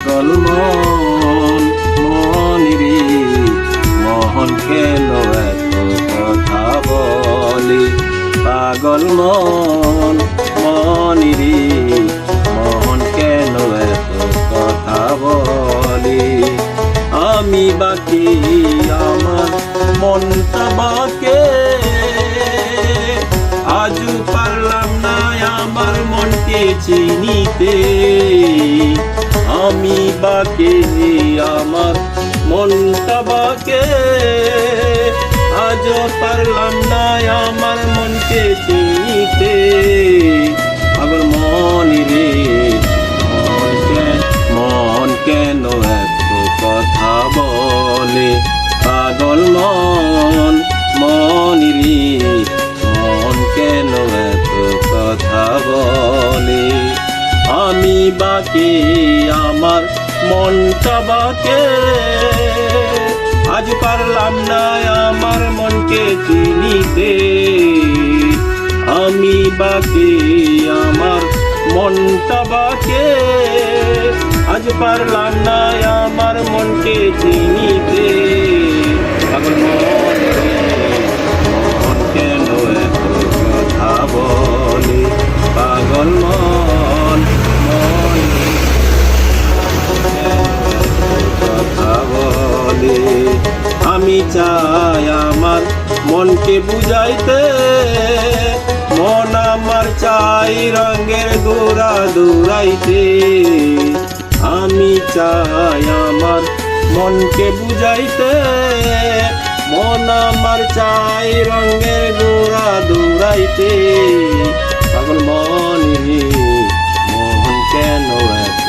পাগল মন মনিরে মোহন কেন এত কথা বলে পাগল মন মনিরে মোহন কেন এত কথা বলে আমি বাকি আমার মনটা বাকে আজও পারলাম না আমার মনকে চিনিতে আমি বাকে আমার মনটা বাকে আজও পারলাম না আমার মনকে চিনিতে পাগল মনিরে মন কেন এত কথা বলে পাগল মন মনিরে মন কেন এত কথা বলে আমি বাকে আমার মনটা বাকে আজ পারলাম না আমার মনকে চিনিতে আমি বাকে আমার মনটা বাকে আজ পারলাম না আমার মনকে চিনিতে পাগল মনিরে মন কেন এত কথা বলে পাগল মন মনিরে কথা বলে আমি চাই আমার মনকে বুঝাইতে মন আমার চাই রঙের গোরা দৌড়াইতে আমি চাই আমার মনকে বুঝাইতে মন আমার চাই রঙের গোরা দৌড়াইতে পাগল মনিরে মোহন কেন এত